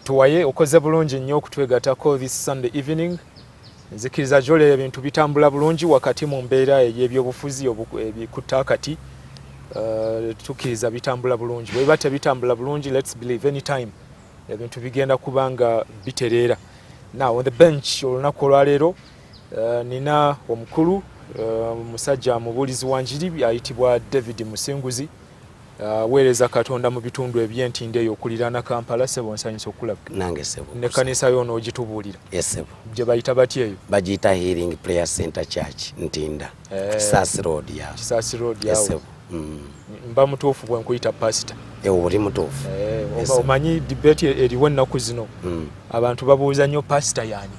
tuwaye okoze bulungi nnyo okutwegatako this Sunday evening. Nzikiriza jole ebintu bitambula bulungi wakati mu mbeera ey'ebyobufuzi ebikutte akati. Tukiriza bitambula bulungi. Bwe biba tebitambula bulungi, let's believe anytime ebintu bigenda kubanga bitereera. Now on the bench olunaku olwaleero nina omukulu musajja mubuulizi wa njiri ayitibwa David Musinguzi. Weereza Katonda mu bitundu eby'entinde okuliraana Kampala. Sebo nsanyusa okulaba. Nange sebo. Ne kanisa yono ogitubuulira. Yes sebo. Gye bayita batya eyo? Bagiyita Healing Prayer Center Church Ntinda. Kisasi Road ya. Kisasi Road ya. Yes sebo. Mba mutuufu bwe nkuyita pastor. Oli mutuufu. Omanyi debate eriwo ennaku zino. Abantu babuuza nnyo pastor yani.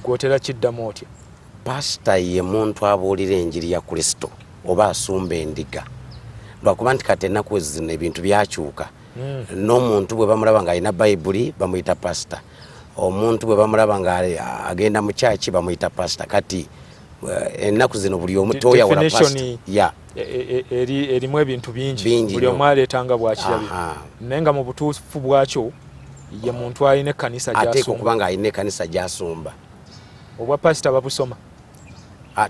Gwotera kiddamu otya? Pastor ye muntu abuulira enjiri ya Kristo oba asumba endiga. Lwakuba nti kati ennaku zino ebintu byakyuka. N'omuntu bwe bamulaba ng'alina Bayibuli bamuyita pastor. Omuntu bwe bamulaba ng'agenda mu kyaki bamuyita pastor. Kati ennaku zino buli omu toyawula pastor. Ya. Erimu ebintu bingi. Buli omu aleetanga bw'akirabye. Naye nga mu butuufu bwakyo ye muntu alina ekkanisa gy'asumba. Ateeka okuba ng'alina ekkanisa gy'asumba. Obwa pastor babusoma?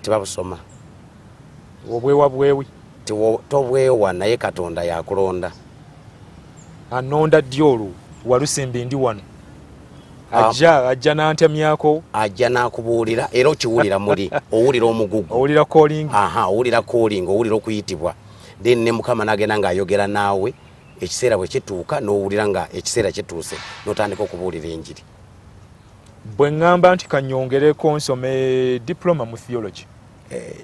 Tebabusoma. Obwewa bwewi? Tobwewa naye Katonda yakulonda. Anonda ddi olwo walusimbi ndi wano. Ajja n'antemyako. Ajja n'akubuulira era okiwulira muli. Owulira omugugu. Owulira calling. Owulira calling, owulira okuyitibwa. Then ne Mukama n'agenda ng'ayogera naawe ekiseera bwe kituuka n'owulira nga ekiseera kituuse n'otandika okubuulira enjiri. Bwe ŋŋamba nti kanyongereko nsome diploma mu theology.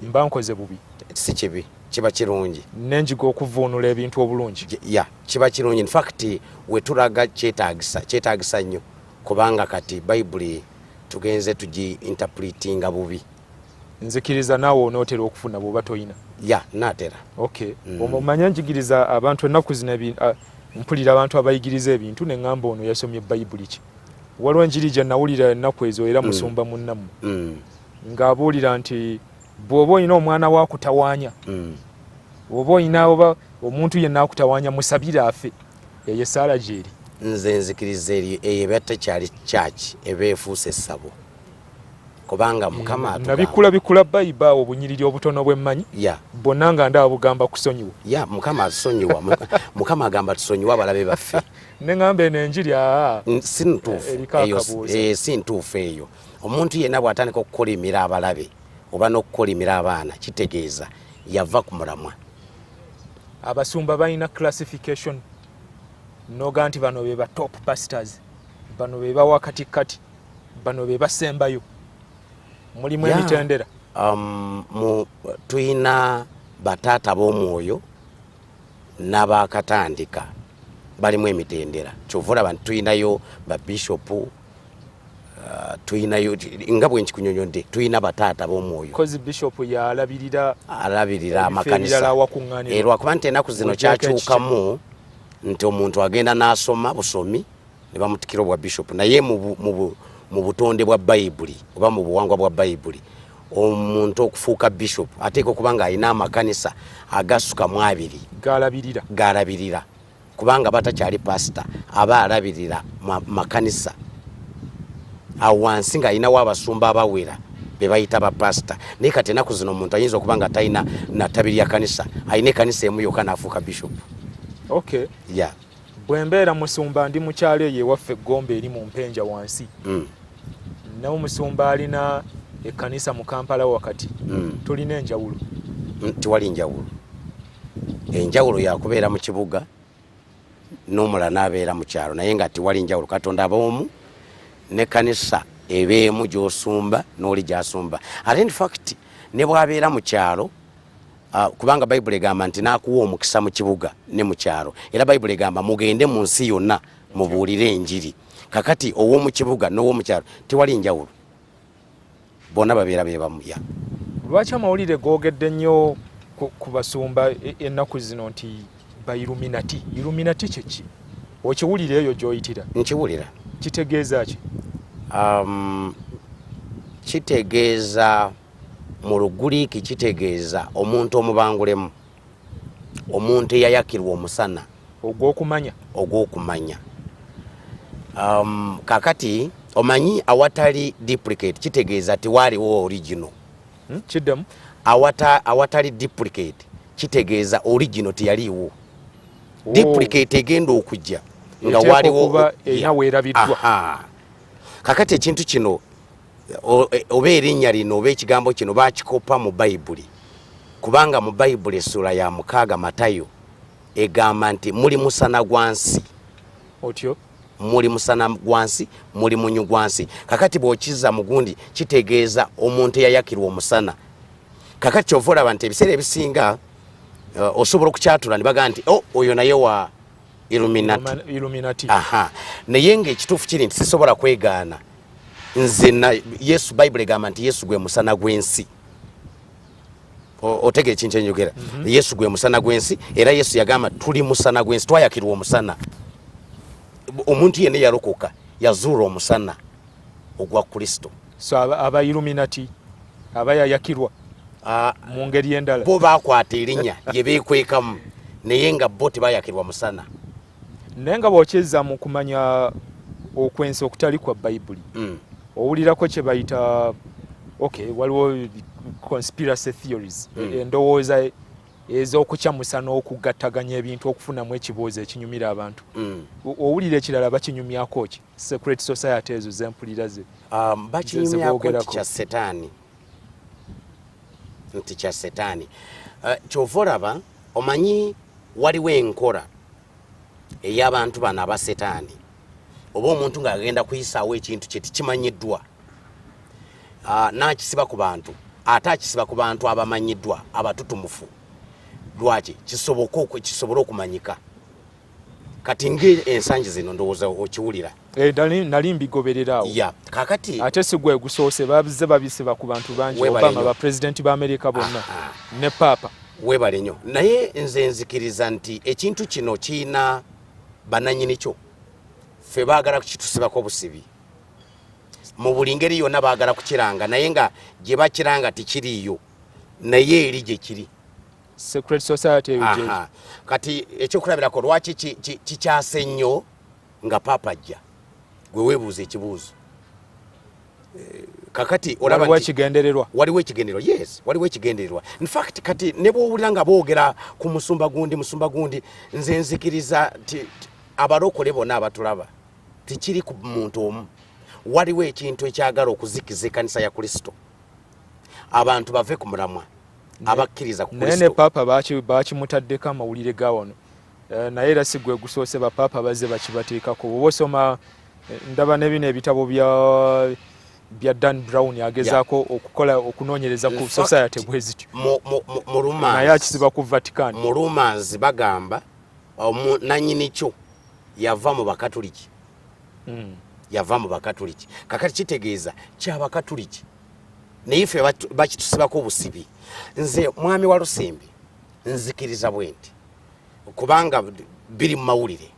Mba nkoze bubi. Si kibi. Kiba kirungi. Nenjiga okuvuunula ebintu obulungi. Ya, kiba kirungi. In fact, we tulaga kyetaagisa nnyo. Kubanga kati Bayibuli tugenze tugi interpretinga bubi. Nzikiriza naawe onootera okufuna bw'oba toyina. Ya, naatera. Okay. Omanya njigiriza abantu ennaku zino mpulira abantu abayigiriza ebintu ne ŋŋamba ono yasomye Bayibuli ki. Waliwo enjiri gye nawulira ennaku ezo era musumba munnammwe. Ng'abuulira nti bw'oba olina omwana wa kutawaanya, bw'oba olina oba omuntu yenna akutawaanya musabire afe. Eyo essaala gy'eri. Nze nzikiriza eyo eba tekyali kyaki eba efuuse essabo. Kubanga Mukama atugamba. Bikula Bayiba obunyiriri obutono bw'emmanyi. Bonna nga ndaba bugamba kusonyiwa. Mukama atusonyiwa. Mukama agamba tusonyiwa abalabe baffe. Ne ŋŋamba eno enjiri si ntuufu eyo. Si ntuufu eyo. Omuntu yenna bw'atandika okukolimira abalabe oba n'okukolimira abaana kitegeeza yava ku mulamwa. Abasumba balina classification. Noga nti bano be ba top pastors, bano be ba wakatikati, bano be basembayo. Mulimu emitendera. Tuyina bataata b'omwoyo n'abakatandika balimu emitendera. Kyovula abantu tuyinayo ba bishopu, tuyinayo nga bwe nkikunyonyodde tuyina bataata b'omwoyo. Kozi bishop yalabirira amakanisa. Lwakuba nti ennaku zino kyakyukamu nti omuntu agenda n'asoma busomi ne bamutikira obwa bishop naye mu butonde bwa Bayibuli oba mu buwangwa bwa Bayibuli omuntu okufuuka bishop ateeka okuba ng'alina amakanisa agasuka mu 2 galabirira kubanga batakyali pastor aba alabirira makanisa awansi ng'alinawo abasumba abawera be bayita ba pastor. Naye kati ennaku zino omuntu ayinza okuba nga talina natabiri ya kanisa alina ekanisa emu yokka n'afuuka bishop. Okay. Yeah. Bwembeera musumba ndi mukyalo eyo ewaffe Gombe eri mu mpenja wansi. Nawo musumba alina ekkanisa mu Kampala wakati. Tulina enjawulo. Tiwali njawulo. Enjawulo yakubeera mu kibuga n'omulala n'abeera mu kyalo naye nga tiwali njawulo. Katonda ab'omu n'ekkanisa ebeemu gy'osumba n'oli gy'asumba. Ate in fact ne bw'abeera mu kyalo kubanga Bayibuli egamba nti n'akuwa omukisa mu kibuga ne mu kyalo. Era Bayibuli egamba mugende mu nsi yonna mubuulire enjiri. Kakati ow'omu kibuga n'ow'omu kyalo tewali njawulo. Bonna babeera be bamu. Lwaki amawulire googedde nnyo ku basumba ennaku zino nti ba Illuminati? Illuminati kyeki? Okiwulira eyo gy'oyitira? Nkiwulira. Kitegeeza ki? Kitegeeza mu Lugiriiki kitegeeza omuntu omubangulemu, omuntu eyayakirwa omusana ogw'okumanya. kakati omanyi awatali duplicate kitegeeza tiwaliwo original. Kiddemu awatali duplicate kitegeeza original teyaliwo. Duplicate egenda okujja nga waliwo ena weerabiddwa. Kakati ekintu kino oba erinnya lino oba ekigambo kino bakikopa mu bayibuli, kubanga mu bayibuli essula ya 6 Matayo egamba nti muli musana gwa nsi. Otyo muli musana gwa nsi, muli munyu gwa nsi. Kakati bw'okizza mu gundi kitegeeza omuntu eyayakirwa omusana. Kakati kyova olaba nti ebiseera ebisinga osobola okukyatula ne bagamba nti oyo naye wa Illuminati. Naye ng'ekituufu kiri nti sisobola kwegaana nze Yesu, bayibuli egamba nti Yesu gwe musana gw'ensi. Otegera ekintu enjogera. Yesu gwe musana gw'ensi, era Yesu yagamba tuli musana gw'ensi, twayakirwa omusana. Omuntu yenna yalokoka yazuula omusana ogwa Kristo. So aba Illuminati aba yayakirwa mu ngeri endala bo bakwata erinnya lye beekwekamu naye nga bo tebayakirwa musana. Naye nga bw'okyezza mu kumanya okwensi okutali kwa bayibuli owulirako kye bayita waliwo conspiracy theories, endowooza ez'okukyamusa n'okugattaganya ebintu okufunamu ekiboozi ekinyumira abantu. Owulira ekirala bakinyumyako ki? Secret society ezo zempulira ze bakinyumyako nti kya setaani, nti kya setaani. Kyova olaba omanyi waliwo enkola ey'abantu bano aba setaani, oba omuntu ng'agenda kuyisaawo ekintu kye tikimanyiddwa n'akisiba ku bantu, ate akisiba ku bantu abamanyiddwa abatutumufu. Lwaki kisobole okumanyika. Kati ng'ensangi zino ndowooza okiwulira. Nali mbigoberera awo. Kakati ate si gwe gusoose, babizze babisiba ku bantu bangi, Obama, bapulezidenti b'Amerika bonna ne Paapa. Weebale nnyo. Naye nze nzikiriza nti ekintu kino kiina bannannyini kyo. Ffe baagala kukitusibako busibi. Mu buli ngeri yonna baagala kukiranga, naye nga gye bakiranga tikiriiyo, naye eri gye kiri. Secret society kati ekyokulabirako lwaki kikyase nnyo nga Paapa ajja, gwe weebuuza ekibuuzo. Kakati olaba waliwo ekigendererwa. Waliwo ekigendererwa, yes, waliwo ekigendererwa. In fact kati ne bw'owulira nga boogera ku musumba gundi, nze nzikiriza abalokole bonna abatulaba tikiri ku muntu omu. Waliwo ekintu ekyagala okuzikiza ekkanisa ya Kristo, abantu bave ku mulamwa abakkiriza ku Kristo. Naye ne Paapa bakimutaddeko amawulire ga wano, naye era si gwe gusoose, bapaapa bazze bakibateekako. Bw'oba osoma ndaba ne bino ebitabo bya Dan Brown agezaako okunoonyereza ku society bwe zityo, naye akisiba ku Vatican. Mu Romans bagamba nanyini kyo yava mu Bakatuliki. Yava mu Bakatuliki. Kakati kitegeeza ky'Abakatuliki, naye ffe bakitusibako obusibi. Nze mwami wa Lusimbi nzikiriza bwe nti, kubanga biri mu mawulire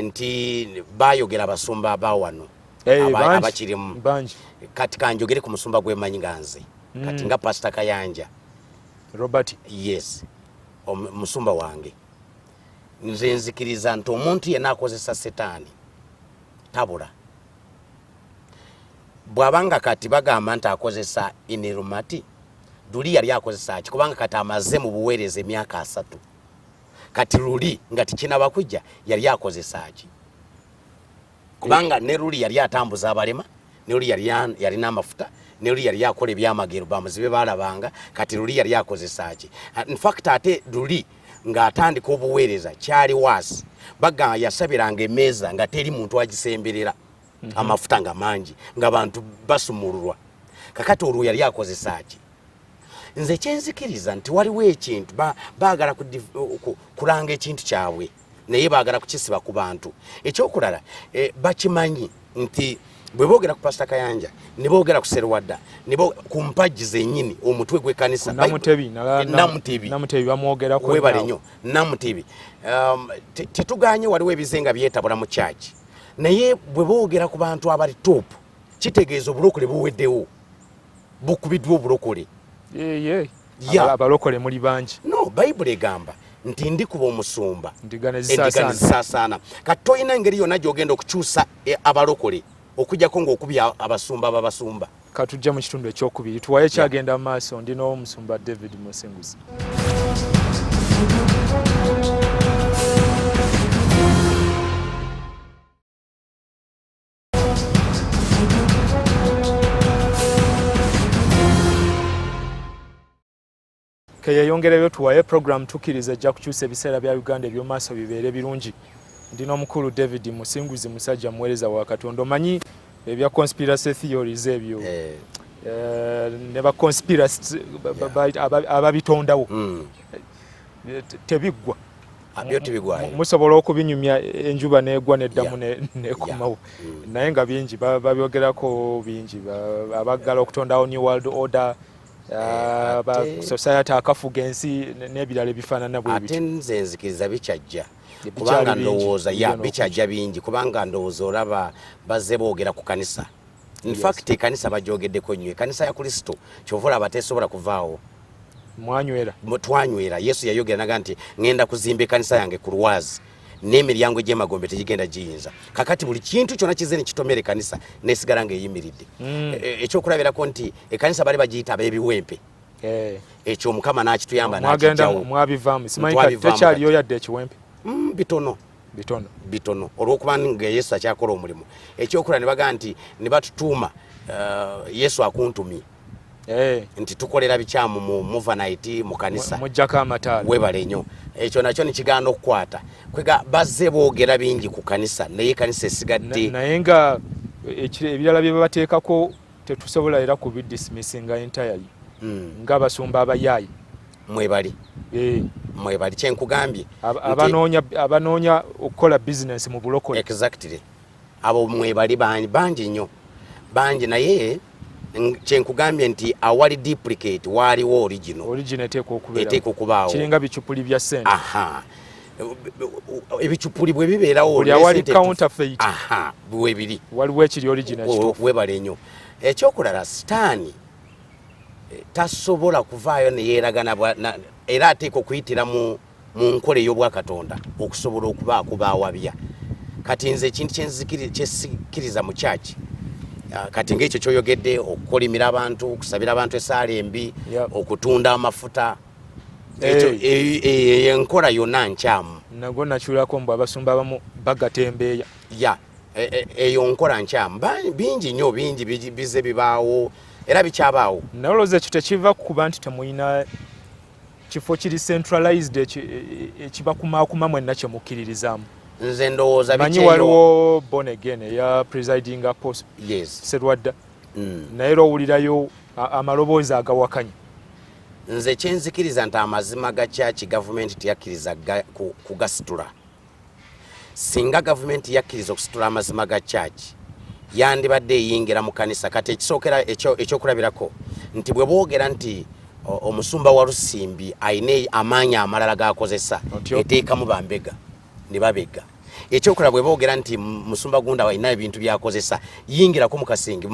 nti baayogera abasumba abawano abakirimu. Kati kanjogere ku musumba gwemanyi nga nze, kati nga Pastor Kayanja Robert. Yes, musumba wange. Nze nzikiriza nti omuntu yenna akozesa setaani tabula. Bw'abanga kati bagamba nti akozesa Illuminati, Luli yali akozesa ki? Kubanga kati amaze mu buweereza emyaka 3. Kati Luli nga tikinaba kujja yali akozesa ki? Kubanga ne Luli yali atambuza abalema, ne Luli yalina amafuta, ne Luli yali akola ebyamagero bamuzibe balabanga. Kati Luli yali akozesa ki? In fact ate Luli ng'atandika obuweereza kyali waasi, bagamba yasabiranga emmeeza nga teri muntu agisemberera, amafuta nga mangi, nga bantu basumululwa. Kakati olwo yali akozesa ki? Nze kyenzikiriza nti waliwo ekintu baagala kulanga ekintu kyabwe, naye baagala kukisiba ku bantu. Ekyokulala bakimanyi nti bwe boogera ku Pastor Kayanja, ne boogera ku Serwadda, ku mpagi zennyini omutwe gw'ekkanisa Namutebi bamwogerako. Weebale nnyo Namutebi. Tetuganye waliwo ebizenga byetabula mu kyaki, naye bwe boogera ku bantu abali top kitegeeza obulokole buweddewo, bukubiddwa obulokole. Abalokole muli bangi. No, Bayibuli egamba nti ndikuba omusumba Endiga zisaasaana kati toyina engeri yonna gy'ogenda okukyusa abalokole okujjako ng'okubya abasumba babasumba. Katujja mu kitundu ekyokubiri tuwaye kyagenda mu maaso. Ndina omusumba David Musinguzi. Keyeyongereyo tuwaye program tukiriza ejja kukyusa ebiseera bya Uganda eby'omaaso bibeere birungi. Ndina omukulu David Musinguzi, musajja muweereza wa Katonda. Omanyi ebya conspiracy theories ebyo ne ba conspiracy ababitondawo tebiggwa. Musobola okubinyumya enjuba negwa neddamu nekomawo naye nga bingi babyogerako bingi abaggala okutondawo New World Order society akafuga ensi n'ebirala ebifaanana bwe bityo. Ate nze nzikiriza bikyajja kubanga ndowooza bikyajja bingi kubanga ndowooza olaba bazze boogera ku kanisa. In fact ekanisa bajoogeddeko nnyo ekanisa ya Kristo kyova olaba tesobola kuvaawo. Twanywera Yesu yayogera naga nti ngenda kuzimba ekanisa yange ku Lwazi n'emiryango egy'emagombe tegigenda giyinza. Kakati buli kintu kyonna kizze ne kitomera ekanisa nesigala ng'eyimiridde. Ekyokulabirako nti ekanisa bali bagiyita ab'ebiwempe. Ekyo Mukama n'akituyamba n'akijjawo. Mwabivaamu simanyi tekyaliyo yadde ekiwempe. Bitono olw'okuba nga Yesu akyakola omulimu. Ekyokulaba ne bagaa nti ne batutuuma Yesu akuntumye. Nti tukolera bikyamu mu Movanite mu kanisa mujjako amataala webale nnyo. Ekyo nakyo nikigaana okukwata kwega bazze boogera bingi ku kanisa naye kanisa esigadde naye nga ebirala bye babateekako tetusobola era kubidismissinga entirely ng'abasumba abayaayi mwebali kyenkugambye abanoonya okukola business mu bulokole. Exactly abo mwebali bangi nnyo bangi naye kyenkugambye nti awali duplicate waliwo original eteekwa okubaawo kiringa bicupuli bya ssente. Ebicupuli bwe bibeerawo awali counterfeit bwe biri waliwo ekiri original kituufu. Webale nnyo. Ekyokulala sitaani tasobola kuvaayo ne yeeragana era ateeka okuyitira mu nkola ey'obwakatonda okusobola okubaawabya. Kati nze ekintu kyensikiriza mu kyaki kati ng'ekyo kyoyogedde okukolimira abantu okusabira abantu esaala embi okutunda amafuta enkola yonna nkyamu nago nakyulako mbu abasumba abamu bagatembeeya eyo nkola nkyamu bingi nnyo bingi bize bibaawo era bikyabaawo. Nalowooza ekyo tekiva kuba nti temulina kifo kiri centralized ekibakumaakuma mwenna kye mukkiririzaamu. Nze ndowooza manyi waliwo born again eya presiding apostle Serwadda naye lwowulirayo amaloboozi agawakanya. Nze kyenzikiriza nti amazima ga kyaki gavumenti teyakkiriza kugasitula. Singa gavumenti yakkiriza okusitula amazima ga kyaki yandibadde eyingira mu kanisa. Kati ekisookera ekyokulabirako nti bwe boogera nti omusumba wa Lusimbi ayina amaanyi amalala g'akozesa eteekamu bambega ne babega. Ekyokola bwe boogera nti musumba Gunda alina ebintu byakozesa yingirako mu kasenge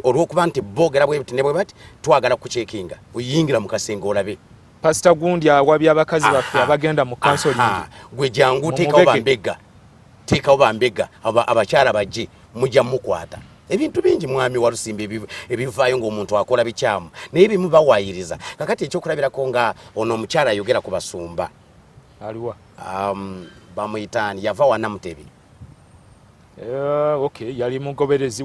olw'okuba nti boogera bwe biti ne bwe bati twagala kucekinga oyingira mu kasenge olabe. Pastor Gundi awabya abakazi baffe abagenda mu counseling gwe jangu teekawo bambega abakyala bajje mujja mukwata. Ebintu bingi mwami wa Lusimbi ebivaayo ng'omuntu akola bikyamu naye bimu bawaayiriza. Kakati ekyokulabirako nga ono omukyala ayogera ku basumba aliwa bamuyitaani yava wa Namutebi. Yali mugoberezi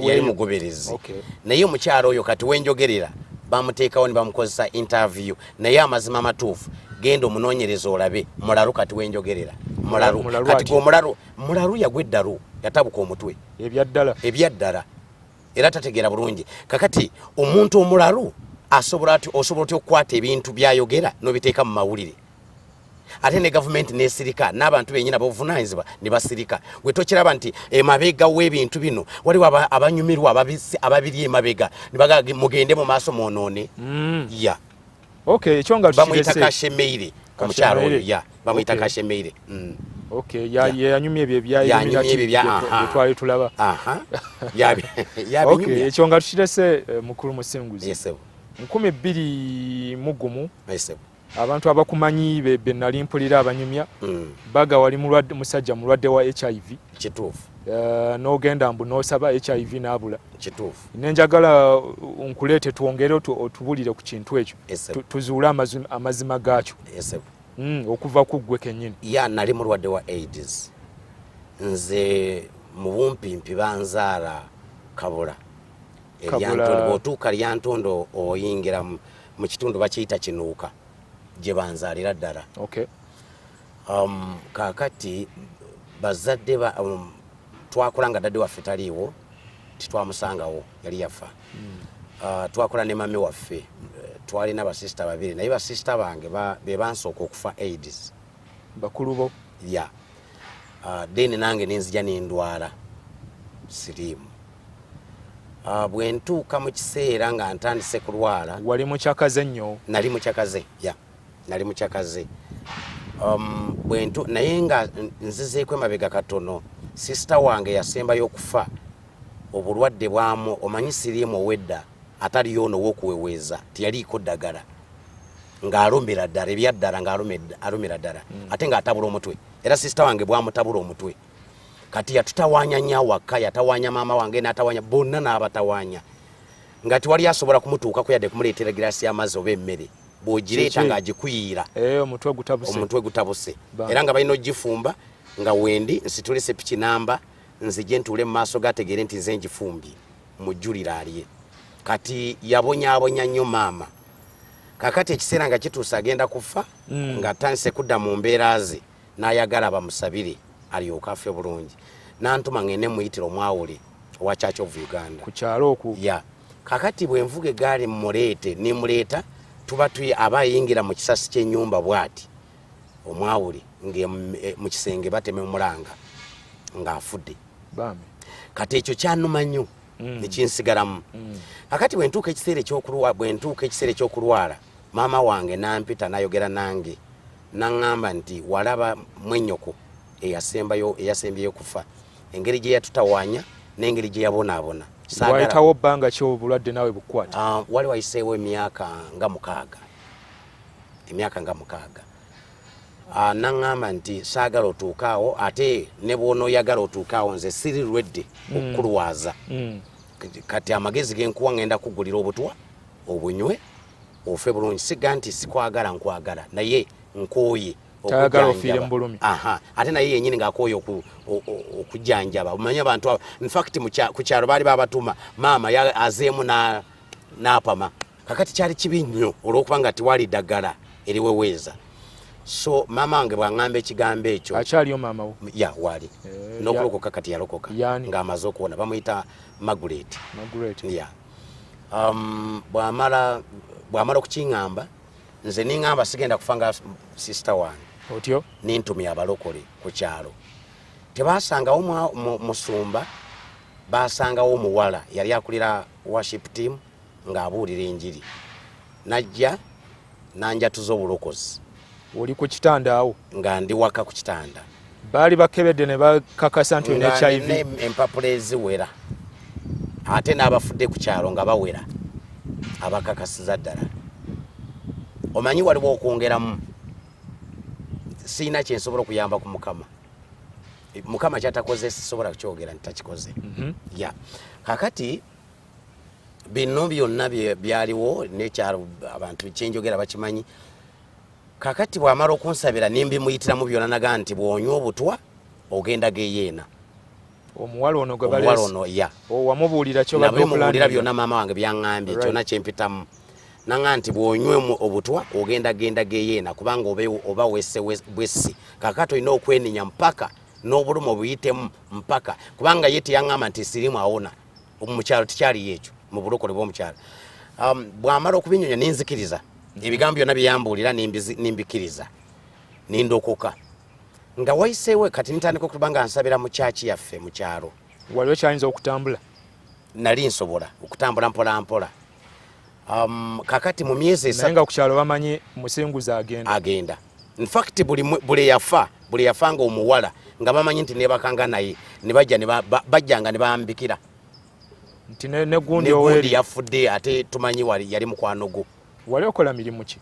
naye omukyala oyo kati wenjogerera bamuteekawo ne bamukozesa interview naye amazima amatuufu genda omunoonyereza olabe mulalu kati wenjogerera kati mulalu yagwa eddalu yatabuka omutwe ebyaddala era tategeera bulungi. Kakati omuntu omulalu osobola otya okukwata ebintu byayogera n'obiteeka mu mawulire ate ne gavumenti nesirika n'abantu bennyina b'obuvunaanyizibwa ne basirika. Gwe tokiraba nti emabega w'ebintu bino waliwo abanyumirwa ababiri emabega ne bagaa mugende mu maaso mwonoone. Ekyo nga bamuyita Kashemeire omukyalo oyo bamuyita Kashemeire. yanyumye ebyo byayitwali tulaba. Ekyo nga tukirese mukulu Musinguzi 2021 abantu abakumanyi be nali mpulira abanyumya baga wali musajja mulwadde wa HIV kituufu n'ogenda mbu n'osaba HIV n'abula kituufu nenjagala nkuleete twongere otubulire ku kintu ekyo tuzuule amazima gaakyo okuva ku ggwe kennyini nali mulwadde wa AIDS nze mu bumpimpi banzaala kabula bw'otuuka lyantondo oyingira mu kitundu bakiyita kinuuka gye banzaalira ddala kaakati bazadde twakula nga dadde waffe taliiwo titwamusangawo yali yafa twakula ne mami waffe twalina basisita babiri naye basisita bange be bansooka okufa AIDS bakulu bo then nange nenzija nendwala siriimu bwe ntuuka mu kiseera nga ntandise kulwala wali mukyakaze nnyo nali mukyakaze nali mukyakaze naye nga nzizeeko emabega katono sisita wange yasembayo okufa obulwadde bwamu omanyi siriimu owedda ataliyo ono w'okuweweeza tiyaliiko ddagala ng'alumira ddala ebyaddala ng'alumira ddala ate ng'atabula omutwe era sisita wange bwamutabula omutwe kati yatutawaanya nnyo awaka yatawaanya maama wange n'atawaanya bonna n'abatawaanya nga tiwali asobola kumutuukako yadde kumuleetera giraasi y'amazzi oba emmere bw'ogireeta ng'agikuyiira omutwe gutabuse era nga balina ogifumba nga wendi nsitule sepiki namba nzije ntuule mu maaso gategeere nti nze ngifumbye mujjulira alye kati yabonyaabonya nnyo maama kakati ekiseera nga kituusa agenda kufa nga atandise kudda mu mbeera ze n'ayagala bamusabire alyoka afe bulungi n'antuma ngende muyitire omwawule owa Church of Uganda ku kyalo okwo kakati bwe nvuga egaali nimuleeta tuba aba ayingira mu kisasi ky'ennyumba bw'ati omwawule mu kisenge bateme mulanga ng'afudde kati ekyo kyannuma nnyo nekinsigalamu kakati bwe ntuuka ekiseera ekyokulwala maama wange nampita n'ayogera nange n'aŋŋamba nti walaba mwennyoko eyasembyeyo kufa engeri gye yatutawaanya n'engeri gye yabonaabona wayitawo bbanga ki obulwadde naawe bukwata wali wayiseewo emyaka nga mukaaga n'aŋŋamba nti saagala otuukaawo ate ne bw'onooyagala otuukaawo nze sirirwedde okukulwaza kati amagezi genkuwa ngenda kugulira obutwa obunywe ofe bulungi siga nti sikwagala nkwagala naye nkooye ate naye yenyini ng'akooye okujjanjaba omanyi abantu infact ku kyalo baali babatuma maama azeemu n'apama kakati kyali kibi nnyo olw'okuba nga tiwali ddagala eriweweeza so maama wange bw'aŋŋamba ekigambo ekyo akyaliyo maama wo wali n'okulokoka kati yalokoka ng'amaze okuwona bamuyita Margaret bw'amala okukiŋŋamba nze niŋŋamba sigenda kufa nga sisita wange otyo nintumya abalokole ku kyalo tebasangawo musumba basangawo omuwala yali akulira worship team ng'abuulira enjiri najja nanjatuza obulokozi oli ku kitanda awo nga ndi waka ku kitanda baali bakebedde ne bakakasa nti olina HIV empapula eziwera ate n'abafudde ku kyalo nga bawera abakakasiza ddala omanyi waliwo okwongeramu siina kyensobola okuyamba ku mukama kyatakoze sisobola kukyogera nti takikoze kakati bino byonna byaliwo nekyalo abantu kyenjogera bakimanyi kakati bw'amala okunsabira nimbimuyitiramu byonna naga nti bw'onywa obutwa ogenda geyeena omuwala ono gwe baleese wamubuulira kyobaddeomubuulira byonna maama wange byaŋŋambye kyonna kyempitamu naŋŋa nti bw'onywa obutwa ogenda geyeena kubanga oba wesse bwessi kakati olina okweninya mpaka n'obulumi obuyitemu mpaka kubanga ye teyaŋŋamba nti sirimu awona mukyalo tikyaliyo ekyo mu bulokole bw'omukyalo bw'amala okubinyonya ninzikiriza ebigambo byonna byeyambuulira nimbikiriza nindokoka nga wayiseewo kati nitandika okuba nga nsabira mu kyaki yaffe mu kyalo waliwo kyayinza okutambula nali nsobola okutambula mpolampola kakati mu myezi naye nga ku kyalo bamanyi musinguza agenda infact buli yafa nga omuwala nga bamanyi nti nebakanga naye bajjanga ne bambikira nti negundi oweri yafudde ate tumanyi yali mukwano gwo wali okola mirimu ki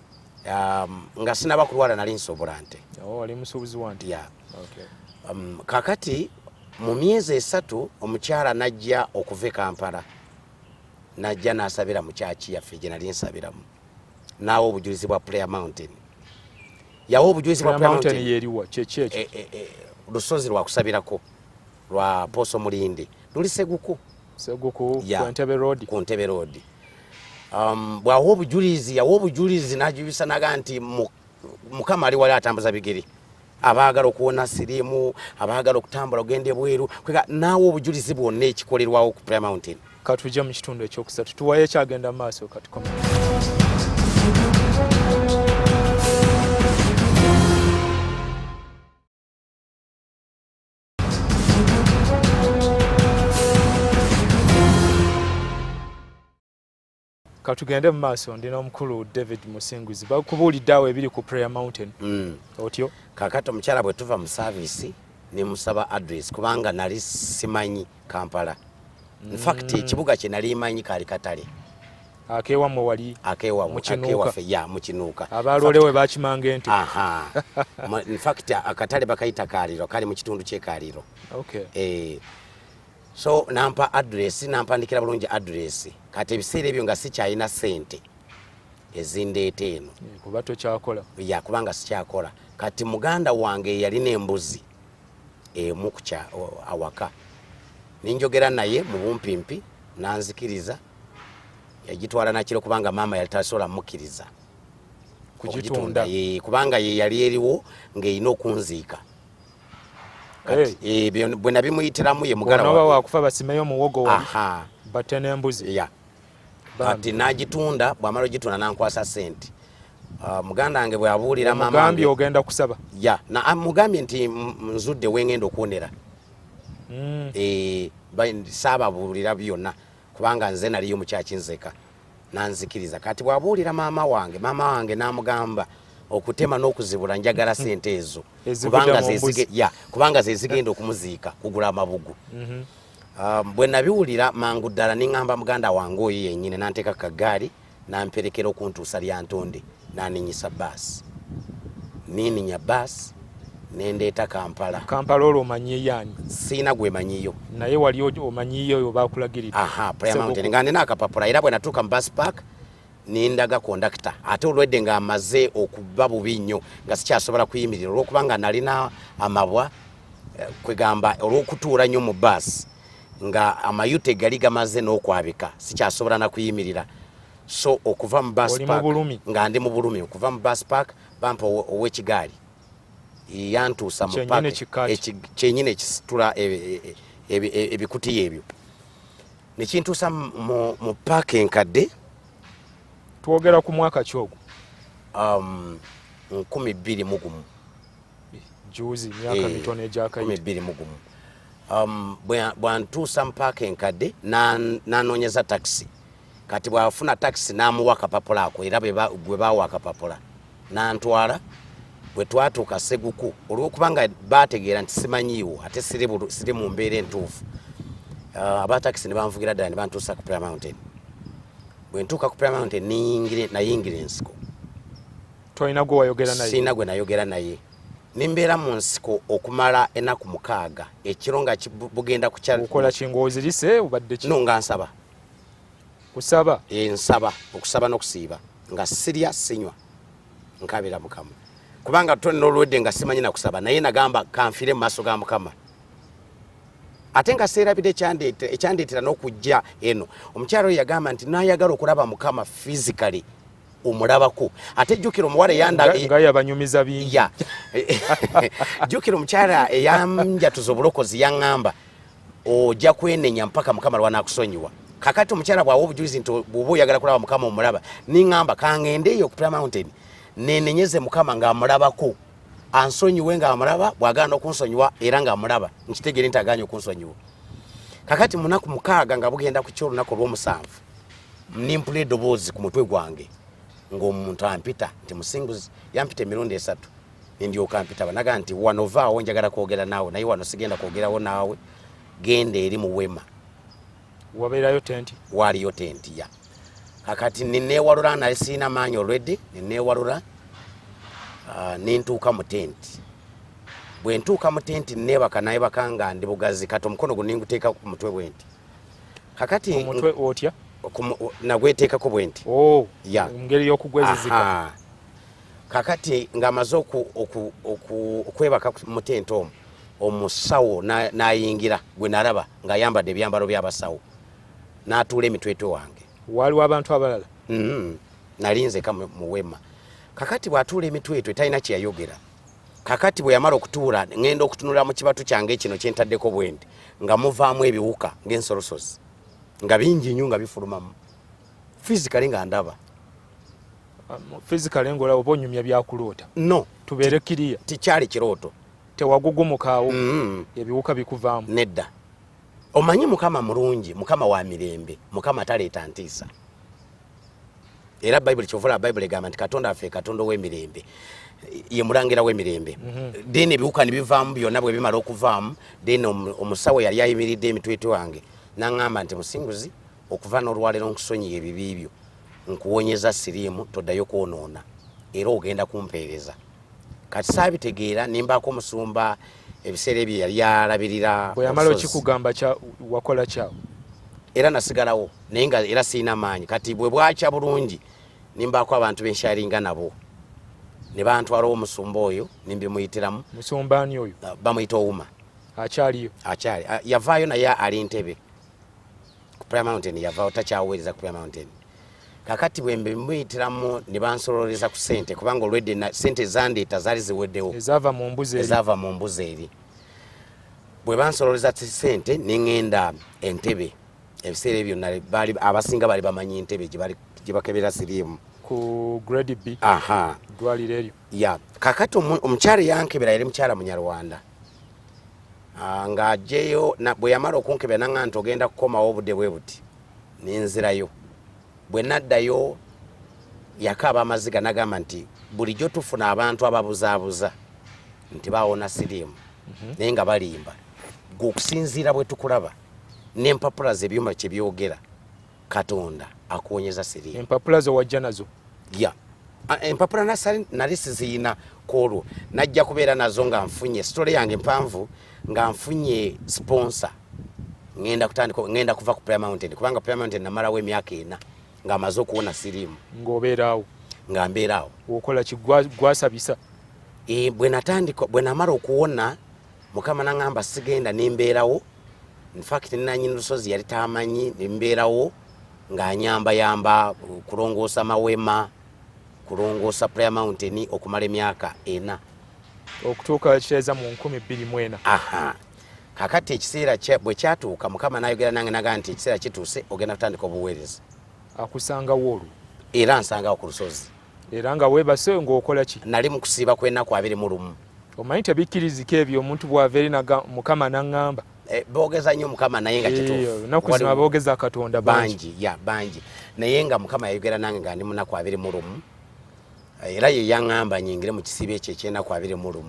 nga sinaba kulwala nali nsobola nte. Wali musuubuzi wa nte. Yeah. Kakati mu myezi 3 omukyala najja okuva e Kampala najja n'asabira mu kyaki yaffe gye nali nsabiramu n'awa obujulizi bwa Prayer Mountain. Yawa obujulizi bwa Prayer Mountain yeriwa kyekyo lusozi lwa kusabirako lwa Poso Mulinde luli Seguku ku Ntebe Road. Ku Ntebe Road. Bwawa obujulizi yawa obujulizi n'ajubisa naga nti Mukama ali wali atambuza bigere. Abaagala okuwona sirimu, abaagala okutambula ogende bweru, kwega naawe obujulizi bwonna ekikolerwawo ku Prayer Mountain. Katujja mu kitundu ekyokusatu tuwaye ekyagenda mu maaso kati koma. Katugende mu maaso ndina omukulu David Musinguzi bakubuulidde awo ebiri ku Prayer Mountain. Otyo kakati omukyala bwe tuva mu service ne musaba address kubanga nali simanyi Kampala. In fact ekibuga kye nali manyi kali Katale. Akewammwe wali akewaffe ya mu Kinuuka. Abalolewe bakimanga ente. In fact akatale bakayita Kaliro kali mu kitundu kye Kaliro. Okay. So nampa address nampandikira bulungi address kati ebiseera ebyo nga sikyalina sente ezindeeta eno kuba tokyakola kubanga sikyakola kati muganda wange yalina embuzi emu kukya awaka ninjogera naye mu bumpimpi nanzikiriza yagitwala nakiro kubanga mama yali tasobola mukkiriza kugitunda kubanga ye yali eriwo ng'erina okunziika. Bwe nabimuyitiramu ye mugala wange wakufa basimeyo muwogo wali batene embuzi kati nagitunda bwamala ogitunda nankwasa sente. Muganda wange bwabuulira mama mugambye ogenda kusaba mugambye nti nzudde wengenda okuwonera saababuulira byonna kubanga nze naliyo mukyaki nzeka nanzikiriza. Kati bwabuulira mama wange namugamba okutema n'okuzibula njagala sente ezo kubanga zezigenda okumuziika kugula amabugu. Bwe nabiwulira mangu ddala niŋŋamba muganda wange oyo yennyini nanteeka kagaali namperekera okuntuusa Lyantonde naninyisa baasi nininya baasi nendeeta Kampala. Kampala olwo omanyi yaani? Siina gwemanyiyo naye wali omanyiyo oyo bakulagirira. Prayer Mountain nga nina akapapula era bwe natuuka mu bus park nindaga kondakita ate olwedde nga amaze okuba bubi nnyo nga sikyasobola kuyimirira olwokubanga nalina amabwa kwegamba olw'okutuula nnyo mu baasi nga amayute gali gamaze n'okwabika sikyasobola na kuyimirira. So okuva mu bus park nga ndi mu bulumi okuva mu bus park bampa ow'ekigaali yantuusa mu park kyenyini ekisitula ebikutiya ebyo nekintuusa mu park enkadde. Twogera ku mwaka ki ogwo? 2021 juzi myaka mitono egyakayita. 2021 bwantuusa mu paaka enkadde nanoonyeza taxi kati bwafuna taxi namuwa akapapula ako era bwe bawa akapapula nantwala. Bwe twatuuka Seguku olw'okubanga bategeera nti simanyiiwo ate siri mu mbeera entuufu aba taxi ne banvugira ddala ne bantuusa ku Prayer Mountain. Bwe ntuuka ku Prayer Mountain nayingira ensiko. Tolina gwe wayogera naye? Siina gwe nayogera naye. Nimbeera mu nsiko okumala ennaku 6 ekiro nga bugenda kukyala. Okola kingozirise obadde ki? No nga nsaba. Kusaba? Nsaba okusaba n'okusiiba nga sirya sinywa nkabira Mukama kubanga tonna olwedde nga simanyi na kusaba naye nagamba kanfire mu maaso ga Mukama. Ate nga seerabidde ekyandeetera n'okujja eno omukyalo yagamba nti nayagala okulaba Mukama physically omulabako. Ate jjukira omuwala nga yabanyumiza bingi. Jjukira omukyala eyanjatuza obulokozi yaŋŋamba ojja kwenenya mpaka Mukama lwanaakusonyiwa. Kakati omukyala bw'awa obujulizi nti bw'oba oyagala kulaba Mukama omulaba niŋŋamba kangendeeyo ku Prayer Mountain nenenyeze Mukama ng'amulabako ansonyiwe ng'amulaba bw'agaana okunsonyiwa era ng'amulaba nkitegere nti agaanye okunsonyiwa. Kakati mu nnaku 6 nga bugenda ku ky'olunaku olw'omusanvu nimpula eddoboozi ku mutwe gwange ng'omuntu ampita nti Musinguzi yampita emirundi 3 ndyoka ampita banaga nti wano vaawo njagala kwogera naawe naye wano sigenda kwogerawo naawe genda eri mu Wema. Wabeerayo tenti? Waaliyo tenti ya. Kakati nineewalula nali siina maanyi olwedde nineewalula nentuuka mu tenti. Bwe ntuuka mu tenti neebaka naebaka nga ndi bugazi kati omukono gu ninguteeka ku mutwe bwe nti. Kakati omutwe otya? Nagweteekako bwe nti. Ngeri y'okugwezizika. Kakati ng'amaze okwebaka mu tenti omwo, omusawo n'ayingira gwe nalaba ng'ayambadde ebyambalo by'abasawo n'atuula emitwetwe wange. Waliwo abantu abalala? Nalinzeka mu wema. Kakati bw'atuula emitwetwe talina kye yayogera. Kakati bwe yamala okutuula ngenda okutunula mu kibatu kyange kino kye ntaddeko bwe nti nga muvaamu ebiwuka ng'ensolosozi nga bingi nnyo nga bifulumamu. Physically nga ndaba. Physically ng'olaba oba onyumya byakuloota? No. Tubeere kiriya. Tikyali kirooto. Tewagugumukaawo ebiwuka bikuvaamu? Nedda. Omanyi Mukama mulungi, Mukama wa mirembe, Mukama taleeta ntiisa. Era Bayibuli kyovula Bayibuli egamba nti Katonda affe Katonda w'emirembe. Ye mulangira w'emirembe. Then ebiwuka ne bivaamu byonna bwe bimala okuvaamu, then omusawo yali ayimiridde emitwetwe wange n'aŋŋamba nti musinguzi okuva n'olwaleero nkusonyiye ebibi byo, nkuwonyeza siriimu toddayo kwonoona era ogenda kumpeereza. Kati saabitegeera nimbaako omusumba ebiseera ebyo yali alabirira. Bwe yamala okikugamba wakola kyawo? Era nasigalawo naye nga era siina maanyi. Kati bwe bwakya bulungi nimbaako abantu bensharinga nabo ne bantwala omusumba oyo nimbimuyitiramu. Musumba ani oyo? Bamuyita Ouma. Akyaliyo? Akyali. Yavaayo naye ali Ntebe ku Prayer Mountain, yavaayo takyaweereza ku Prayer Mountain. Kakati bwe mbimuyitiramu ne bansololeza ku ssente kubanga olwedde ssente zandeeta zaali ziweddewo ezaava mu mbuzi eri. Bwe bansololeza ssente ne ŋŋenda Entebbe. Ebiseera ebyo abasinga bali bamanyi Entebbe gye bakebera siriimu ku grade B. Dwaliro eryo. Kakati omukyala yankebera yali mukyala Munyarwanda. Ng'ajjeyo bwe yamala okunkebera naŋŋamba nti ogenda kukomawo obudde bwe buti. Nenzirayo. Bwe naddayo yakaaba amaziga n'agamba nti bulijjo tufuna abantu ababuzaabuza nti bawona siriimu naye nga balimba. Gwe okusinziira bwe tukulaba n'empapula ze ebyuma kye byogera, Katonda akuwonyeza siriimu. Empapula zo wajja nazo? Empapula nali siziyina kwolwo. Najja kubeera nazo nga nfunye sitole yange mpanvu nga nfunye sponsor. Ngenda kuva ku Prayer Mountain kubanga Prayer Mountain namalawo emyaka 4 ng'amaze okuwona siriimu. Ng'obeeraawo? Nga mbeeraawo. Okola ki gwasabisa? Bwe namala okuwona Mukama n'aŋŋamba sigenda nembeerawo. In fact nannyini lusozi yali tamanyi nembeerawo ng'anyambayamba kulongoosa mawema, kulongoosa Prayer Mountain okumala emyaka 4 okutuuka kiteeza mu 2024. Kakati ekiseera bwe kyatuuka Mukama n'ayogera nange n'agamba nti ekiseera kituuse ogenda kutandika obuweereza. Akusangawo olwo? Era nsangawo ku lusozi. Era nga weebase ng'okola ki? Nali mu kusiiba kw'ennaku 21. Omanyi tebikkirizika ebyo omuntu bw'ava eri Mukama n'aŋŋamba? Boogeza nnyo Mukama naye nga kituufu. Ennaku zino aboogeza Katonda bangi. Bangi. Naye nga Mukama yayogera nange nga ndi mu nnaku 21. Era ye yaŋŋamba nyingire mu kisiibo ekyo eky'ennaku 21.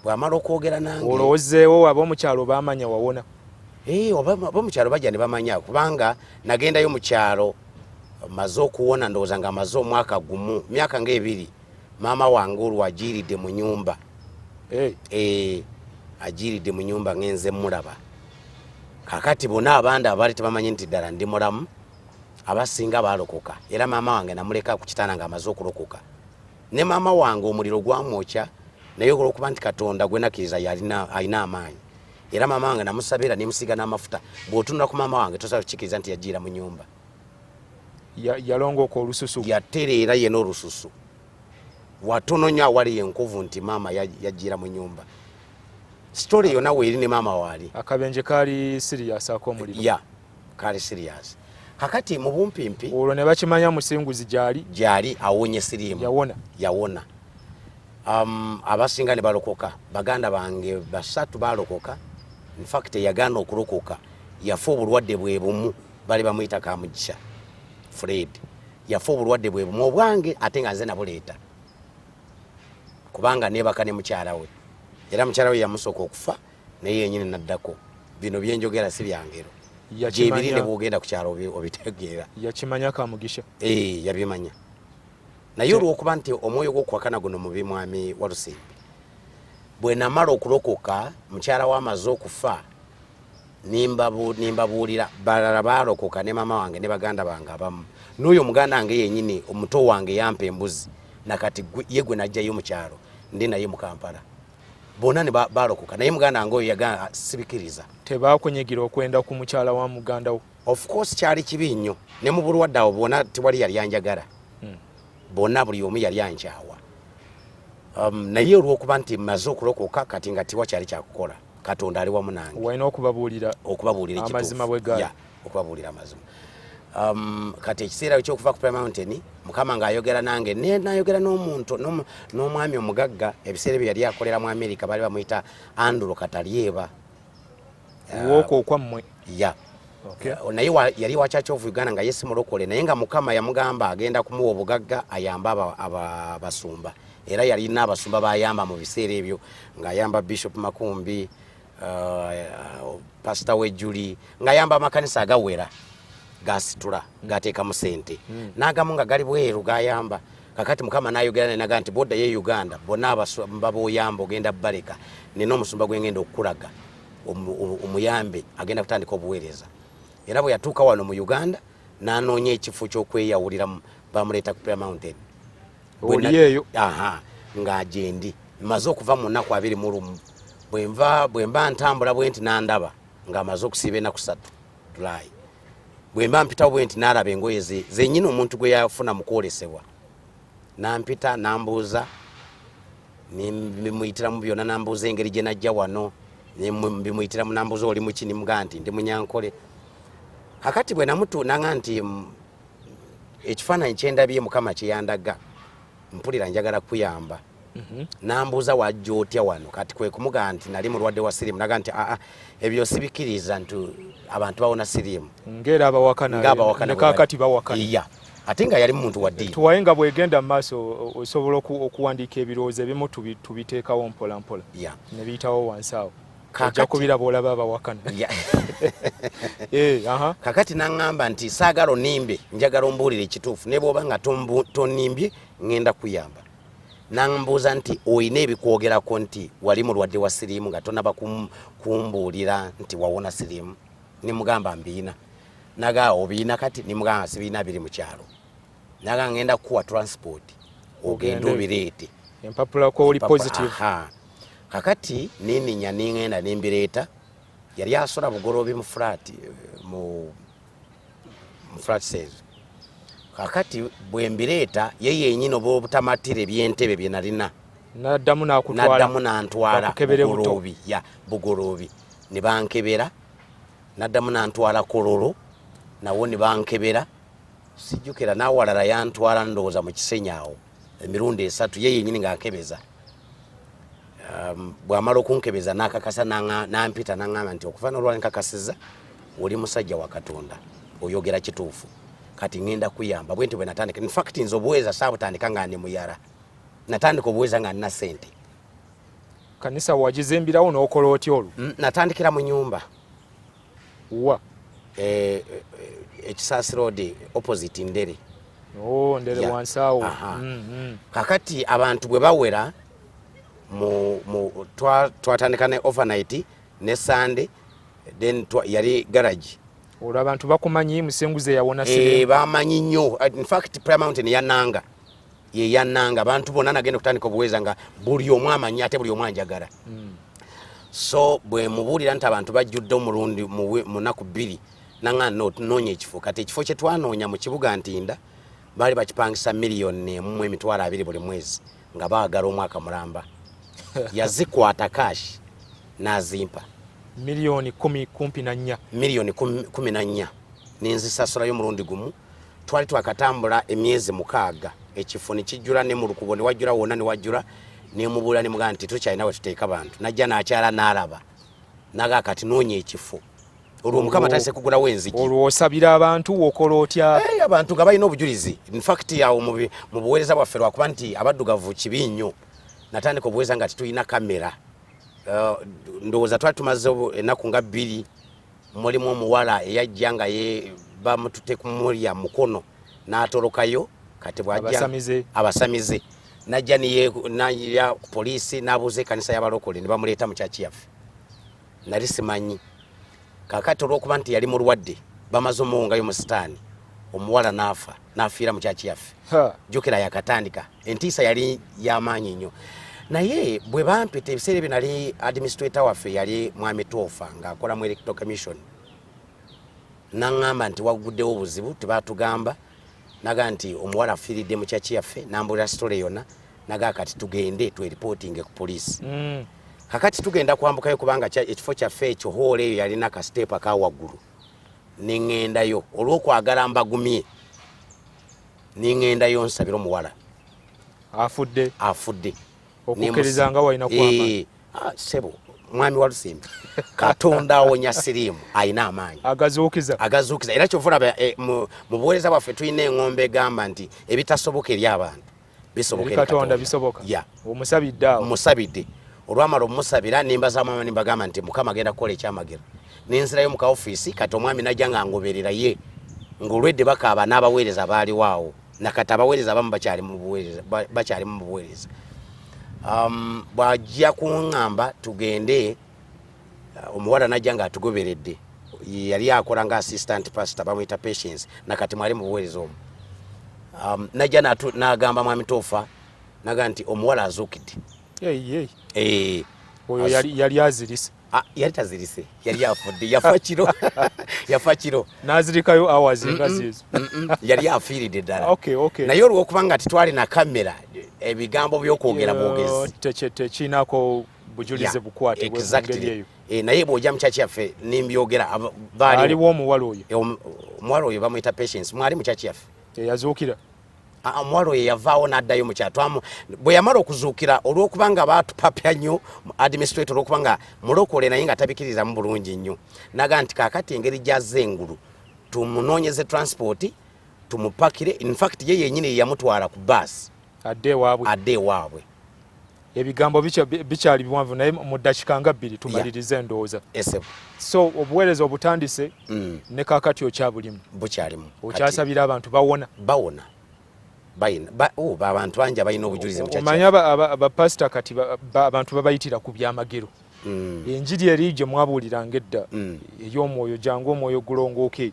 Bw'amala okwogera nange. Olowoozeewo ab'omukyalo baamanya wawona? Ab'omukyalo bajja ne bamanya kubanga nagendayo mu kyalo maze okuwona ndowooza nga maze omwaka gumu, myaka nga 2. Maama wange olwo agiiridde mu nnyumba. Agiiridde mu nnyumba ngenze mulaba. Kakati bonna abandi abaali tebamanyi nti ddala ndi mulamu abasinga baalokoka. Era maama wange namuleka ku kitanda nga amaze okulokoka. Ne maama wange omuliro gwamwokya naye olw'okuba nti Katonda gwe nakkiriza alina amaanyi. Era maama wange namusabira nemusiga n'amafuta. Bw'otunula ku maama wange tosobola kukkiriza nti yagiira mu nnyumba. Yalongooka olususu? Yatereera yena olususu. Watono nnyo awali enkovu nti maama yagiira mu nnyumba. Story yonna weeri ne maama waali. Akabenje kaali serious ak'omuliro? Kaali serious. Kakati mu bumpimpi olwo ne bakimanya musinguzi gyali awonye siriimu. Yawona. Abasinga ne balokoka. Baganda bange 3 balokoka. In fact yagaana okulokoka yafa obulwadde bwe bumu bali bamuyita Kamugisha Fred. Yafa obulwadde bwe bumu obwange ate nga nze nabuleeta kubanga neebaka ne mukyala we. Era mukyala we yamusooka okufa naye yennyini naddako. Bino byenjogera si byangero. Gyebiri ne bwogenda ku kyalo obitegeera. Yakimanya Kamugisha? Yabimanya. naye olw'okuba nti omwoyo gw'okuwakana guno mubi mwami Walusimbi bwe namala okulokoka mukyala w'amaze okufa nimbabuulira balala baalokoka ne mama wange ne baganda bange abamu n'oyo muganda wange yennyini omuto wange yampa embuzi nakati ye gwe najjayo mu kyalo ndi naye mu Kampala bonna ne baalokoka naye muganda wange oyo yagamba sibikiriza. Tebaakunyigira okwenda ku mukyala wa muganda wo? Of course kyali kibi nnyo ne mu bulwadde awo bonna tewali yali yanjagala bonna buli omu yali ankyawa naye olw'okuba nti maze okulokoka kati nga tiwakyali kyakukola Katonda ali wamu nange. Walina okubabuulira amazima bwe gaali. Okubabuulira amazima. Kati ekiseera ekyokuva ku Prime Mountain Mukama ng'ayogera nange nayogera n'omuntu n'omwami omugagga ebiseera bye yali akolera mu Amerika baali bamuyita Andrew Katalieba. Woko kwammwe. Naye yali wa Church of Uganda nga yesi mulokole naye nga Mukama yamugamba agenda kumuwa obugagga ayamba abasumba era yali n'abasumba bayamba mu biseera ebyo ng'ayamba Bishop Makumbi Pastor Wejuli ng'ayamba amakanisa agawera gasitula gateeka mu sente n'agamu nga gali bweru gayamba kakati Mukama n'ayogera naye naga nti bodda ye Uganda bonna abasumba b'oyamba ogenda baleka nina omusumba gwengenda okukulaga omuyambe agenda kutandika obuweereza era bwe yatuuka wano mu Uganda n'anoonya ekifo ky'okweyawuliramu bamuleeta ku Prime Mountain. Oli eyo? Ng'agendi maze okuva mu nnaku 21 bwe mba ntambula bwe nti n'andaba ng'amaze okusiiba ennaku 3 July bwe mba mpitawo bwe nti n'alaba engoye zennyini omuntu gwe yafuna mu kwolesebwa n'ampita n'ambuuza mbimuyitiramu byonna n'ambuuza engeri gye najja wano mbimuyitiramu n'ambuuza oli muki nimugaa nti ndi Munyankole. Kakati bwe namutuunanga nti ekifaananyi kyendabye Mukama kye yandaga mpulira njagala kuyamba n'ambuuza wajja otya wano kati kwe kumugaa nti nali mulwadde wa siriimu naga nti ebyo sibikiriza nti abantu bawona siriimu ng'era abawakana kakati bawakana ate nga yali muntu wa ddiini. Tuwaye nga bwegenda mu maaso osobola okuwandiika ebirowoozo ebimu tubiteekawo mpola mpola ne biyitawo wansi awo ojja kubiraba olaba abawakana. Kakati n'aŋŋamba nti saagala onimbe njagala ombuulire ekituufu ne bw'oba nga tonimbye ŋŋenda kuyamba. N'ambuuza nti oyina ebikwogerako nti wali mulwadde wa siriimu nga tonaba kumbuulira nti wawona siriimu? Nimugamba mbiina. Naga obiina kati? Nimugamba sibiina biri mu kyalo. Naga ŋŋenda kuwa transport ogenda obireete. Empapula ko oli positive. Kakati nininya ningenda nimbireeta yali asola bugoloobi mu flat says. Kakati bwe mbireeta ye yennyini oba obutamatire by'entebe bye nalina n'addamu n'antwala bugoloobi ne bankebera n'addamu n'antwala Kololo nawo ne bankebera sijjukira n'awalala yantwala ndowooza mu Kisenyi awo emirundi 3 ye yennyini ng'ankebeza. Bw'amala okunkebeza n'akakasa n'ampita n'aŋŋamba nti okuva n'olwali nkakasiza oli musajja wa Katonda oyogera kituufu kati ŋŋenda kuyamba bwe nti bwe natandika. In fact nze obuweeza saabutandika nga ndi muyala natandika obuweeza nga nina ssente. Kanisa wagizimbirawo n'okola otya olwo? Natandikira mu nnyumba wa Ekisaasi Road opposite Ndere. Ndere wansi awo. Kakati abantu bwe bawera twatandika ne overnight ne Sunday then yali garage. Olwo abantu bakumanyi musenguze yawona siriimu? Bamanyi nnyo. In fact Prime Mountain yananga abantu bonna nagenda kutandika obuweeza nga buli omu amanyi ate buli omu anjagala. So bwe mubuulira nti abantu bajjudde omulundi mu nnaku 2 naŋŋamba noonya ekifo kati ekifo kye twanoonya mu kibuga Ntinda baali bakipangisa $1,20,000 buli mwezi nga baagala omwaka mulamba. Yazikwata cash n'azimpa $14,000 ninzisasulayo mulundi gumu. Twali twakatambula emyezi 6 ekifo ne kijjula ne mu lukubo ne wajjula wonna ne wajjula ne mubuula ne mugamba nti tukyalina we tuteeka bantu najja n'akyala n'alaba naga kati noonya ekifo olwo Mukama talise kugulawo enzigi. Olwo osabira abantu okola otya? Abantu nga balina obujulizi. In fact yawo mu buweereza bwaffe lwakuba nti abaddugavu kibi nnyo natandika obuweereza nga tetulina kamera. Ndowooza twali tumaze ennaku nga 2 mulimu omuwala eyajja nga ye bamutute ku mulya mukono n'atolokayo kati bwajja abasamize najja niya poliisi n'abuuza ekkanisa y'abalokole ne bamuleeta mu kyaki yaffe nali simanyi kakati olw'okuba nti yali mulwadde bamaze omuwongayo mu sitaani omuwala n'afiira mu kyaki yaffe jjukira yakatandika entiisa yali y'amaanyi nnyo naye bwe bampita ebiseera ebyo nali administrator waffe yali mwami Toofa ng'akola mu electoral commission naŋŋamba nti waguddewo obuzibu tebatugamba naga nti omuwala afiiridde mu kyaki yaffe nambulira sitole yonna naga kati tugende twereportinge ku poliisi kakati tugenda kwambukayo kubanga ekifo kyaffe ekyo hoole eyo yalina kasiteepu akawaggulu neŋŋendayo olw'okwagala mbagumye neŋŋendayo nsabira omuwala afudde okukkiriza nga walina kwama sebo mwami wa Lusimbi Katonda awonya siriimu ayina amaanyi agazuukiza era kyovulaba mu buweereza bwaffe tulina eŋŋombe egamba nti ebitasoboka eri abantu bisoboka eri Katonda bisoboka omusabidde olwamala omusabira nimbaza mwama nimbagamba nti Mukama agenda kukola ekyamagero nenzirayo mu kaofiisi kati omwami najja nga ngoberera ye ng'olwedde bakaaba n'abaweereza baaliwaawo nakati abaweereza abamu bakyali mu buweereza bwajja kuŋŋamba tugende omuwala najja nga atugoberedde yali akola nga assistant pastor bamuyita Patience nakati mwali mu buweereza omwo najja n'agamba mwami Toofa naga nti omuwala azuukidde oyo yali azirise yali tazirise yali afudde yafa kiro n'azirikayo hours nga zizo yali afiiridde ddala naye olw'okuba nga titwali na kamera ebigambo by'okwogera bwogezi tekiinako bujulize bukwate exactly naye bw'ojja mu kyaki yaffe nimbyogera aliwo omuwala oyo bamuyita Patience mwali mu kyaki yaffe yazuukira omuwala oyo yavaawo n'addayo mu kyatwamu bwe yamala okuzuukira olw'okuba nga baatupapya nnyo administrator olw'okuba nga mulokole naye nga tabikirizamu bulungi nnyo naga nti kaakati engeri gy'azza engulu tumunoonyeze transport tumupakire in fact ye yennyini yamutwala ku baasi adde ewaabwe ebigambo bikyali biwanvu naye mu ddakiika nga 2 tumalirize endowooza so obuweereza obutandise ne kaakati okyabulimu bukyalimu okyasabira abantu bawona abantu bangi abalina obujulizi omanya abapasita kati abantu babayitira ku byamagero enjiri eri gye mwabuuliranga edda ey'omwoyo jangu omwoyo gulongooke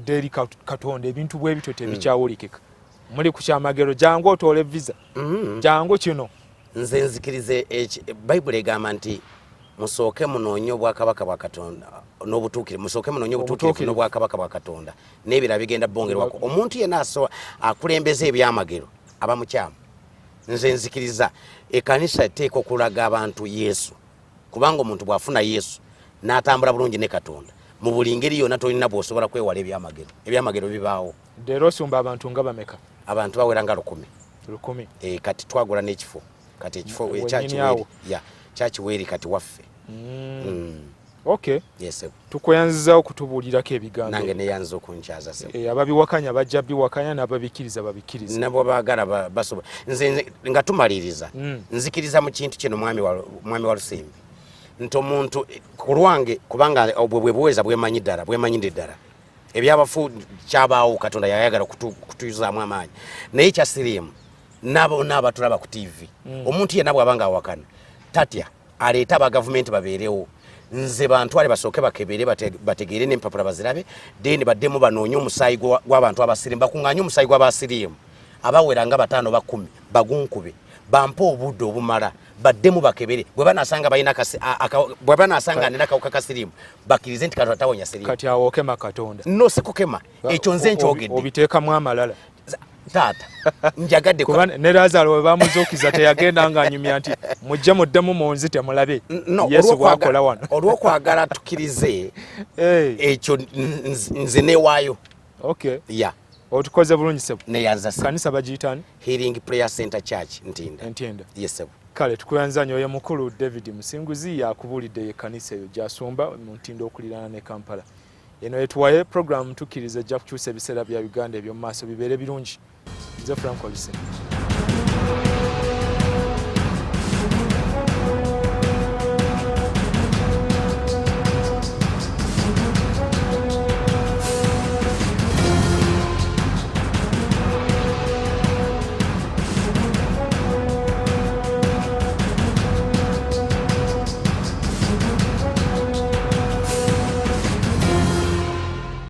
deri Katonda ebintu bwe bityo tebikyawulikika muli ku kyamagero jangu otoole visa jangu kino nze nzikirize bayibuli egamba nti musooke munoonye obwakabaka bwa Katonda n'obutuukirivu musooke munoonye obutuukirivu n'obwakabaka bwa Katonda n'ebirala bigenda bongerwako omuntu yenna akulembeza ebyamagero aba mukyamu nze nzikiriza ekkanisa eteeka okulaga abantu Yesu kubanga omuntu bw'afuna Yesu n'atambula bulungi ne Katonda mu buli ngeri yonna tolina bw'osobola kwewala ebyamagero bibaawo leero osumba abantu nga bameka abantu bawera nga 10 kati twagula n'ekifo kati ekifo kyakiweeri kati waffe tukweyanziza okutubuulirako ebigambo nange neyanza okunkyaza ababiwakanya bajja biwakanya n'ababikiriza babikiriza nabo baagala basobola nze nga tumaliriza nzikiriza mu kintu kino mwami wa Lusimbi nti omuntu ku lwange kubanga bwe buweereza bwemanyidde ddala ebyabafu kyabaawo Katonda yayagala kutuyuzaamu amaanyi naye kyasiriimu n'abatulaba ku TV omuntu yenna bw'abanga awakana tatya aleeta aba gavumenti babeerewo nze bantwale basooke bakebere bategeere n'empapula bazirabe then baddemu banoonye omusaayi gw'abantu abasiriimu bakuŋŋaanye omusaayi gw'abasiriimu abawera nga 5 ba 10 bagunkube bampa obudde obumala baddemu bakebere bwe banasanga nina kawuka kasiriimu bakkirize nti Katonda tawonya siriimu kati awo okema Katonda no sikukema ekyo nze nkyogedde obiteekamu amalala taata njagadde kuba ne Lazaro we bamuzuukiza teyagenda nga anyumya nti mujje muddemu munzi temulabe Yesu bw'akola wano olw'okwagala tukkirize ekyo nze neewaayo otukoze bulungi sebo neyanza kanisa bagiyitani Healing Prayer Center Church Ntinda yes sebo kale tukuyanza nyoyo mukulu David Musinguzi yakubuulidde kanisa eyo gyasumba mu Ntindo okuliraana ne Kampala eno etuwaye program tukkiriza ejja kukyusa ebiseera bya Uganda eby'omu maaso bibeere birungi nze Frank Olisem